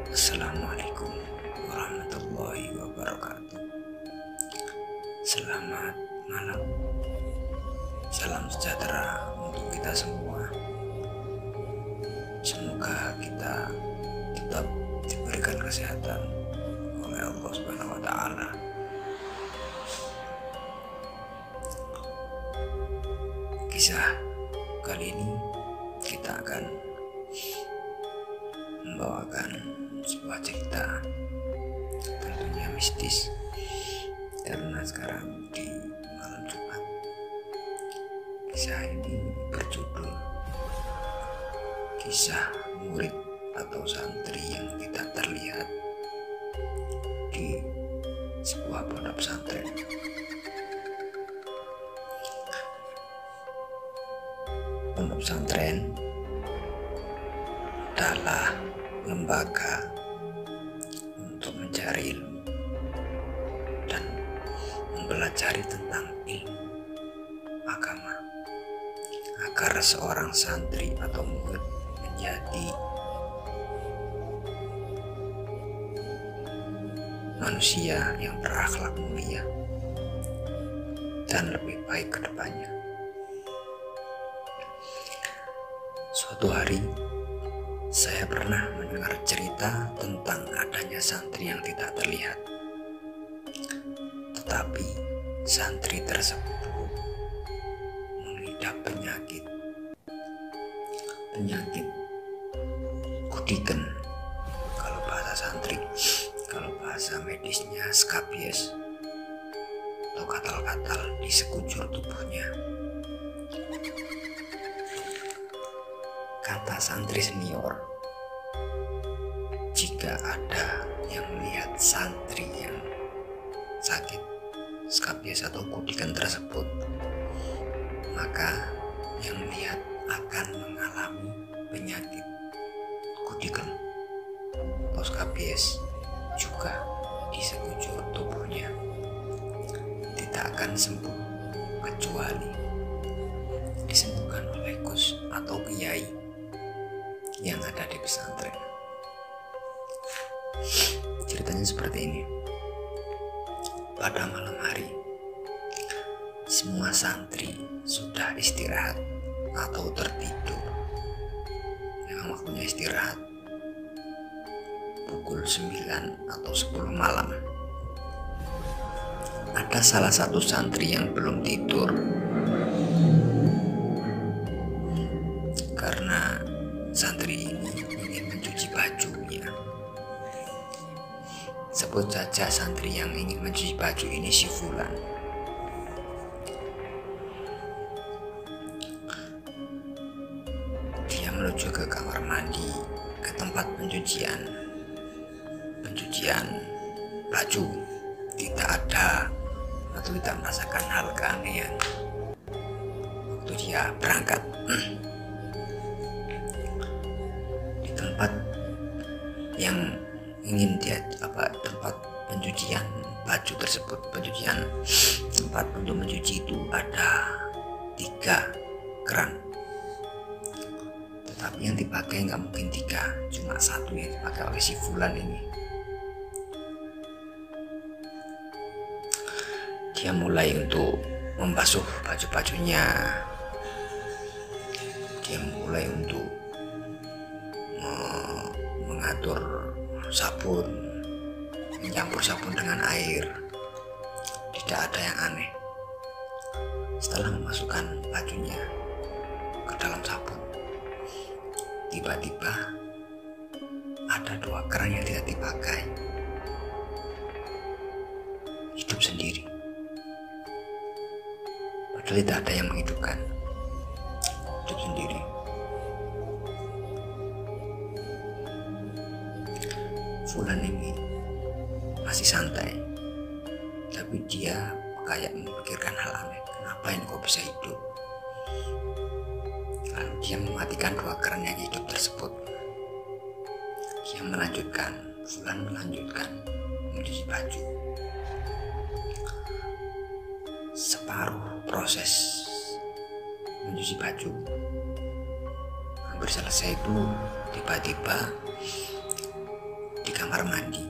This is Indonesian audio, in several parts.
Assalamualaikum warahmatullahi wabarakatuh. Selamat malam. Salam sejahtera untuk kita semua. Semoga kita tetap diberikan kesehatan oleh Allah Subhanahu wa taala. Kisah kali ini kita akan membawakan sebuah cerita tentunya mistis, karena sekarang di malam Jumat. Kisah ini berjudul Kisah Murid atau Santri yang Tidak Terlihat di sebuah pondok pesantren. Pondok pesantren adalah lembaga untuk mencari ilmu dan mempelajari tentang ilmu agama, agar seorang santri atau murid menjadi manusia yang berakhlak mulia dan lebih baik ke depannya. Suatu hari saya pernah mendengar cerita tentang adanya santri yang tidak terlihat. Tetapi santri tersebut mengidap penyakit kudiken kalau bahasa santri, kalau bahasa medisnya skabies atau katal-katal di sekujur tubuhnya. Kata santri senior, jika ada yang melihat santri yang sakit skabies atau kudikan tersebut, maka yang melihat akan mengalami penyakit kudikan atau skabies juga di sekujur tubuhnya, tidak akan sembuh kecuali disembuhkan oleh gus atau kiai yang ada di pesantren. Ceritanya seperti ini. Pada malam hari, semua santri sudah istirahat atau tertidur. Yang waktunya istirahat pukul 9 atau 10 malam. Ada salah satu santri yang belum tidur karena santri ini ingin mencuci bajunya. Sebut saja santri yang ingin mencuci baju ini si Fulan. Dia menuju ke kamar mandi, ke tempat pencucian baju. Tidak ada atau tidak merasakan hal keanehan waktu dia berangkat. Tempat yang ingin dia tempat pencucian baju tersebut, tempat untuk mencuci itu ada 3 keran, tetapi yang dipakai nggak mungkin 3, cuma 1 yang dipakai oleh si Fulan ini. Dia mulai untuk membasuh baju-bajunya, dia mulai untuk mengatur sabun, mencampur sabun dengan air. Tidak ada yang aneh. Setelah memasukkan bajunya ke dalam sabun, tiba-tiba ada 2 keran yang tidak dipakai hidup sendiri, padahal tidak ada yang menghidupkan, hidup sendiri. Fulan ini masih santai, tapi dia kayak memikirkan hal aneh. Kenapa ini kok bisa hidup? Lalu dia mematikan 2 keran yang hidup tersebut. Dia Fulan melanjutkan mencuci baju. Separuh proses mencuci baju hampir selesai itu, tiba-tiba kamar mandi.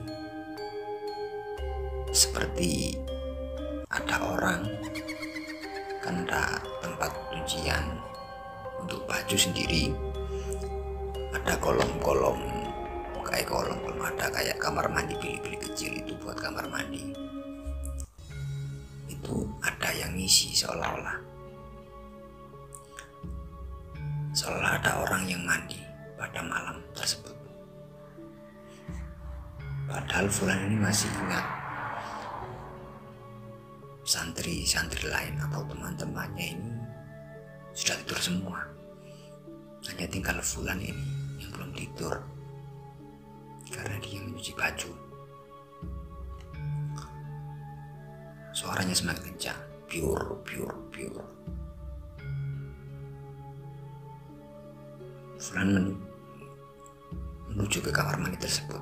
Seperti ada orang kena tempat cucian untuk baju sendiri, ada kolom-kolom, ada kayak kamar mandi bilik-bilik kecil itu buat kamar mandi. Itu ada yang ngisi seolah-olah ada orang yang mandi pada malam tersebut. Padahal Fulan ini masih ingat santri-santri lain atau teman-temannya ini sudah tidur semua. Hanya tinggal Fulan ini yang belum tidur karena dia mencuci baju. Suaranya semakin kencang, piur. Fulan menuju ke kamar mandi tersebut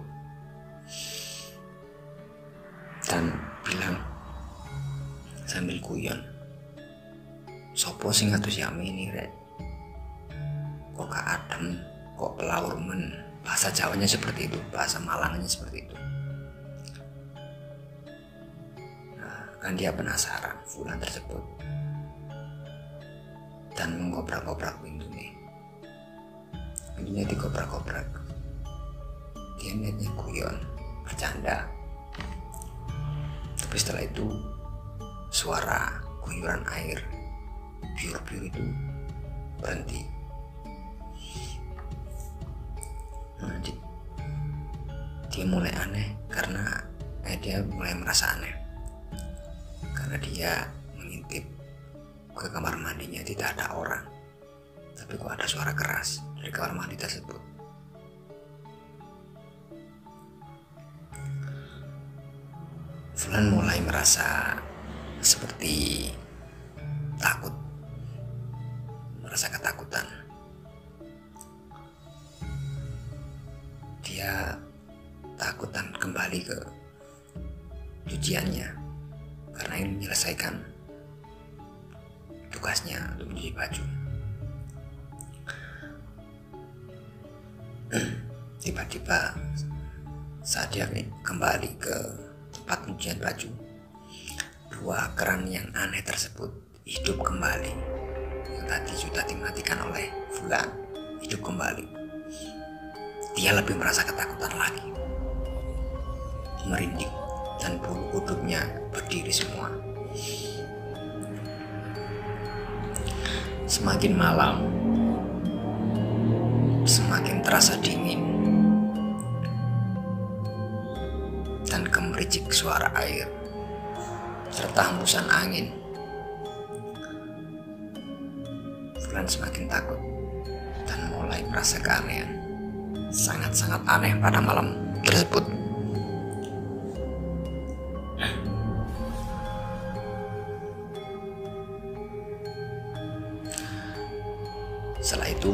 dan bilang sambil guyon, "Sopo sing atus yami ini rek? Kok gak adem, kok pelaur men." Bahasa Jawanya seperti itu, bahasa Malangannya seperti itu. Nah, kan dia penasaran Fulan tersebut dan mengobrak-obrak pintunya digobrak-gobrak. Dia niatnya guyon, bercanda. Tapi setelah itu suara guyuran air piur itu berhenti. Nah, dia mulai aneh karena dia mulai merasa aneh karena dia mengintip ke kamar mandinya, tidak ada orang, tapi kok ada suara keras dari kamar mandi tersebut. Fulan mulai merasa seperti takut, merasa ketakutan. Dia takut dan kembali ke cuciannya karena ingin menyelesaikan tugasnya untuk mencuci baju. Tiba-tiba saat dia kembali ke tempat pencucian baju, dua keran yang aneh tersebut hidup kembali. Yang tadi sudah dimatikan oleh Fulan hidup kembali. Dia lebih merasa ketakutan lagi, merinding dan bulu kuduknya berdiri semua. Semakin malam, semakin terasa dingin dan gemericik suara air serta hembusan angin. Fulan semakin takut dan mulai merasa keanehan, sangat-sangat aneh pada malam tersebut. Setelah itu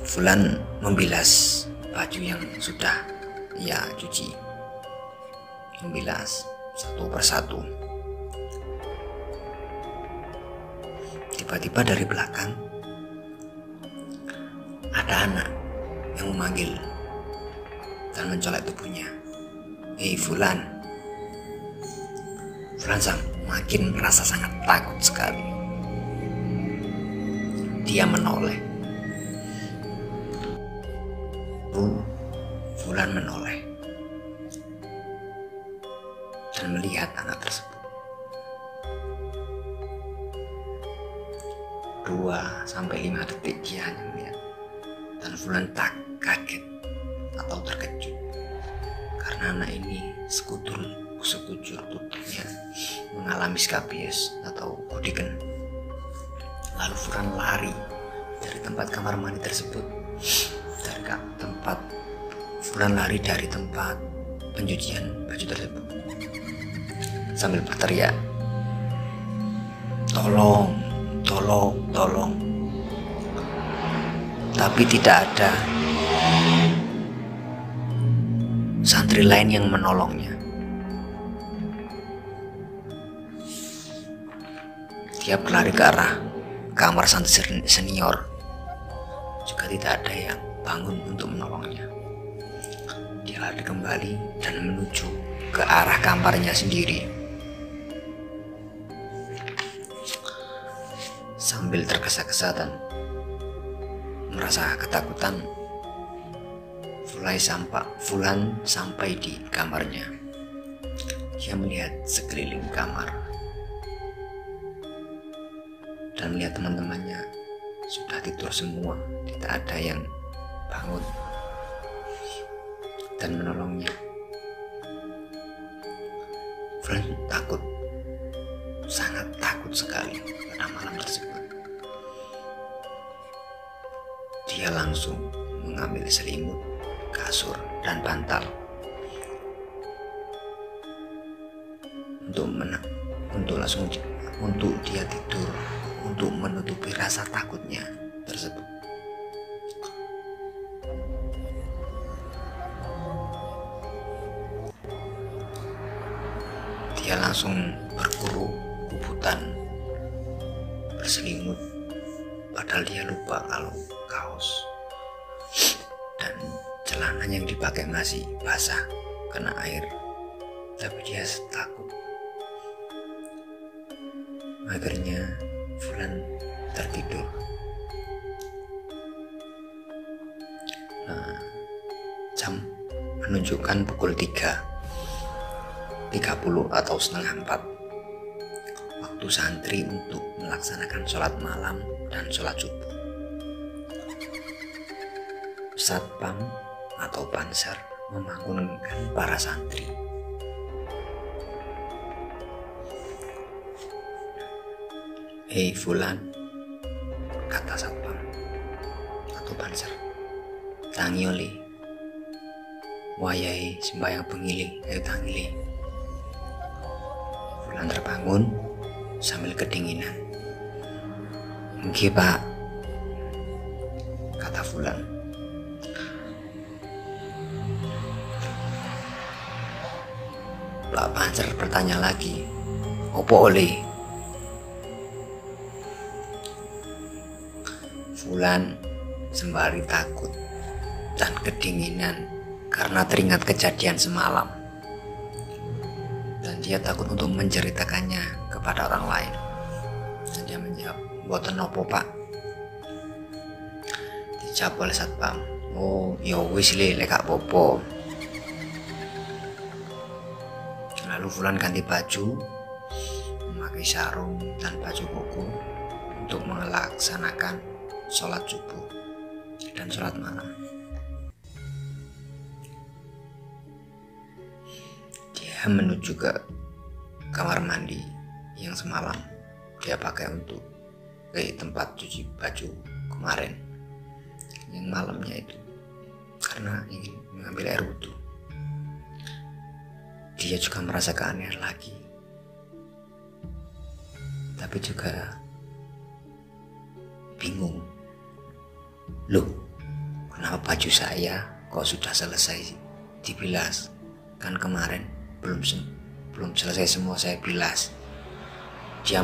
Fulan membilas baju yang sudah ia cuci, membilas satu persatu. Tiba-tiba dari belakang ada anak yang memanggil dan mencolek tubuhnya. "Hei Fulan." Fulan makin merasa sangat takut sekali. Dia menoleh. Fulan menoleh dan melihat anak tersebut. 2-5 detik dia hanya melihat, dan Fulan tak kaget atau terkejut karena anak ini sekujur tubuhnya mengalami skabies atau kudiken. Lalu Fulan lari dari tempat kamar mandi tersebut, Fulan lari dari tempat pencucian baju tersebut sambil berteriak, "Tolong, tolong, tolong." Tapi tidak ada santri lain yang menolongnya. Dia berlari ke arah kamar santri senior, juga tidak ada yang bangun untuk menolongnya. Dia berlari kembali dan menuju ke arah kamarnya sendiri. Sambil tergesa-gesa dan merasa ketakutan, Fulan sampai di kamarnya. Dia melihat sekeliling kamar dan melihat teman-temannya sudah tidur semua, tidak ada yang bangun dan menolongnya. Fulan takut, sangat takut sekali pada malam tersebut. Dia langsung mengambil selimut, kasur, dan bantal untuk dia tidur, untuk menutupi rasa takutnya tersebut. Dia langsung kubutan berselimut, padahal dia lupa kalau kaos dan celana yang dipakai masih basah kena air, tapi dia takut. Akhirnya Fulan tertidur. Jam menunjukkan pukul 3.30 atau setengah 4, waktu santri untuk melaksanakan sholat malam dan sholat subuh. Satpam atau panser membangunkan para santri. "Hei Fulan," kata satpam atau panser, "tangi oli, wayai sembahyang pengili, ayo tangili." Fulan terbangun sambil kedinginan. "Nggih Pak," kata Fulan. Pak panser bertanya lagi, "Opo oli?" Fulan sembari takut dan kedinginan karena teringat kejadian semalam, dan dia takut untuk menceritakannya kepada orang lain. Dan dia menjawab, "Mboten nopo Pak." Dijawab oleh satpam, "Oh ya wis lek gak popo." Lalu Fulan ganti baju, memakai sarung dan baju koko untuk melaksanakan sholat subuh dan sholat malam. Dia menuju ke kamar mandi yang semalam dia pakai untuk tempat cuci baju kemarin, yang malamnya itu, karena ingin mengambil air wudhu. Dia juga merasa keanehan lagi, tapi juga bingung. Loh, kenapa baju saya kok sudah selesai dibilas? Kan kemarin belum selesai semua saya bilas. Dia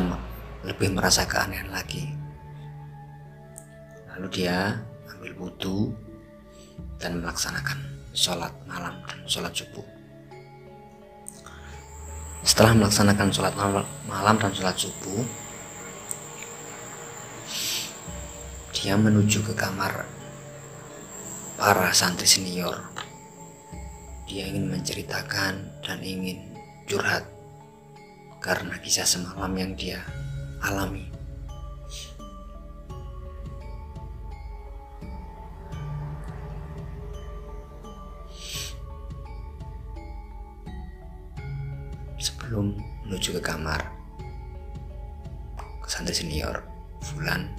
lebih merasa keanehan lagi. Lalu dia ambil wudhu dan melaksanakan sholat malam dan sholat subuh. Setelah melaksanakan sholat malam dan sholat subuh, dia menuju ke kamar para santri senior. Dia ingin menceritakan dan ingin curhat karena kisah semalam yang dia alami. Sebelum menuju ke kamar ke santri senior, Fulan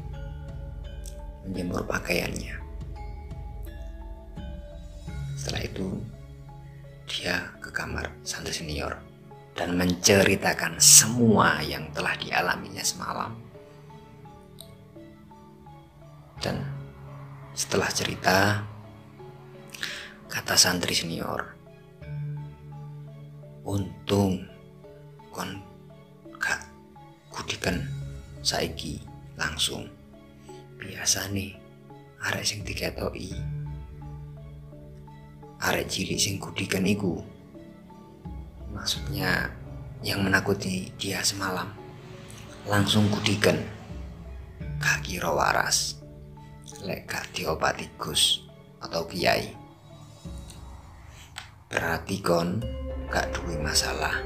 menjemur pakaiannya. Setelah itu dia ke kamar santri senior dan menceritakan semua yang telah dialaminya semalam. Dan setelah cerita, kata santri senior, "Untung kon gak kudiken saiki langsung. Biasa nih arek sing diketoki arek cilik sing kudikan iku. Maksudnya yang menakuti dia semalam langsung kudikan, gak kira waras lek gak diobati Gus atau Kiai. Berarti kon gak duwe masalah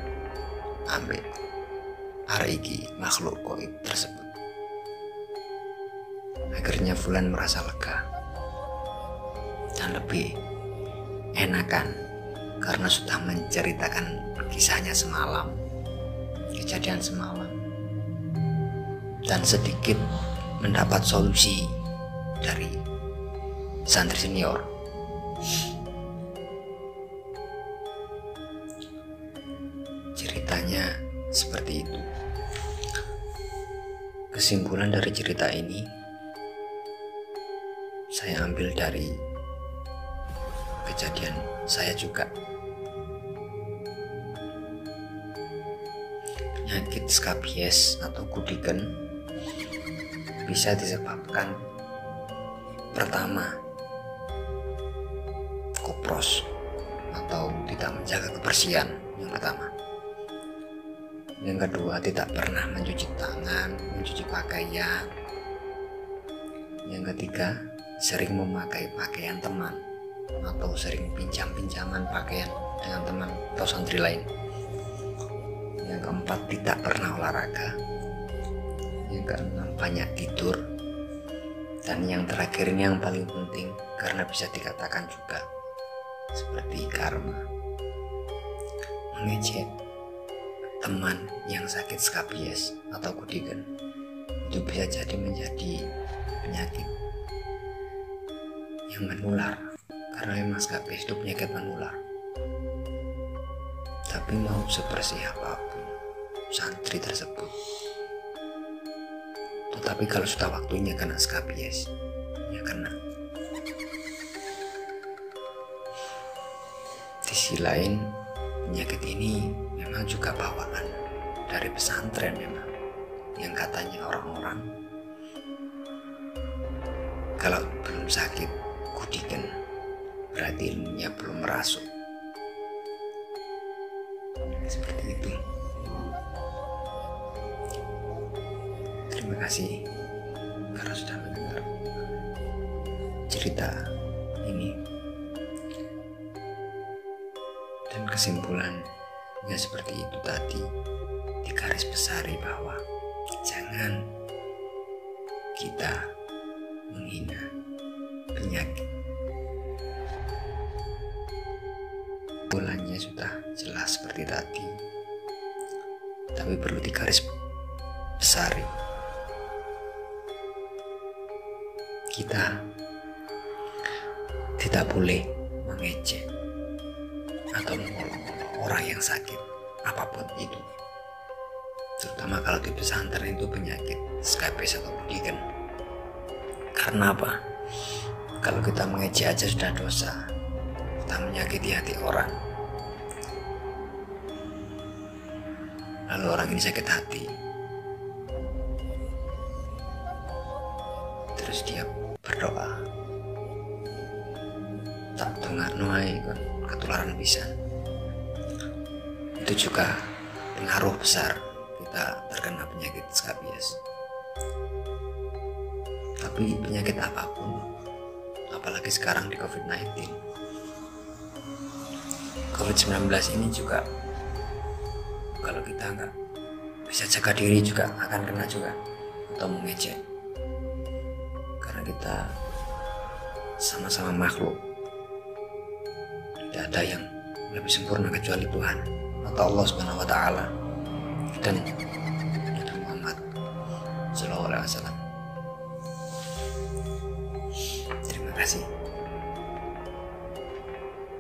ambek arek iki makhluk goib tersebut. Akhirnya Fulan merasa lega dan lebih enakan karena sudah menceritakan kisahnya semalam, kejadian semalam, dan sedikit mendapat solusi dari santri senior. Ceritanya seperti itu. Kesimpulan dari cerita ini saya ambil dari kejadian saya juga. Penyakit skabies atau kudikan bisa disebabkan pertama kopros atau tidak menjaga kebersihan yang pertama. Yang kedua, tidak pernah mencuci tangan, mencuci pakaian. Yang ketiga, sering memakai pakaian teman atau sering pinjam-pinjaman pakaian dengan teman atau santri lain. Yang keempat, tidak pernah olahraga. Yang keenam, banyak tidur. Dan yang terakhir ini yang paling penting karena bisa dikatakan juga seperti karma, mengejek teman yang sakit skabies atau kudikan itu bisa jadi menjadi penyakit yang menular, karena memang skabies itu penyakit menular. Tapi mau sebersih apapun santri tersebut, tetapi kalau sudah waktunya kena skabies, ya kena. Di sisi lain, penyakit ini memang juga bawaan dari pesantren memang, yang katanya orang-orang kalau belum sakit kudikan berarti ilmunya belum merasuk. Seperti itu. Terima kasih karena sudah mendengar cerita ini. Dan kesimpulannya seperti itu tadi, digaris besari bahwa jangan kita menghina penyakit. Bulannya sudah jelas seperti tadi, tapi perlu digaris besari. Kita tidak boleh mengejek atau mengolok-olok orang yang sakit apapun itu, terutama kalau di pesantren itu penyakit skabies atau kudikan. Karena apa? Kalau kita mengejek aja sudah dosa, kita menyakiti hati orang, lalu orang ini sakit hati, terus dia berdoa, tak dengar nuai kan ketularan bisa. Itu juga pengaruh besar kita terkena penyakit skabies. Tapi penyakit apapun, apalagi sekarang di COVID-19, COVID-19 ini juga kalau kita nggak bisa jaga diri juga akan kena juga atau mengejek, karena kita sama-sama makhluk. Tidak ada yang lebih sempurna kecuali Tuhan atau Allah Subhanahu wa Ta'ala dan Nabi Muhammad Sallallahu Alaihi Wasallam. Terima kasih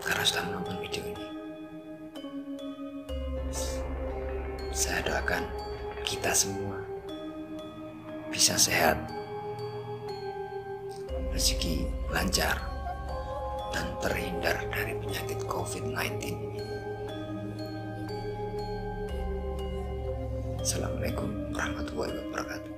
karena sudah menonton video ini. Saya doakan kita semua bisa sehat, rezeki lancar, dan terhindar dari penyakit COVID-19 ini. Assalamualaikum warahmatullahi wabarakatuh.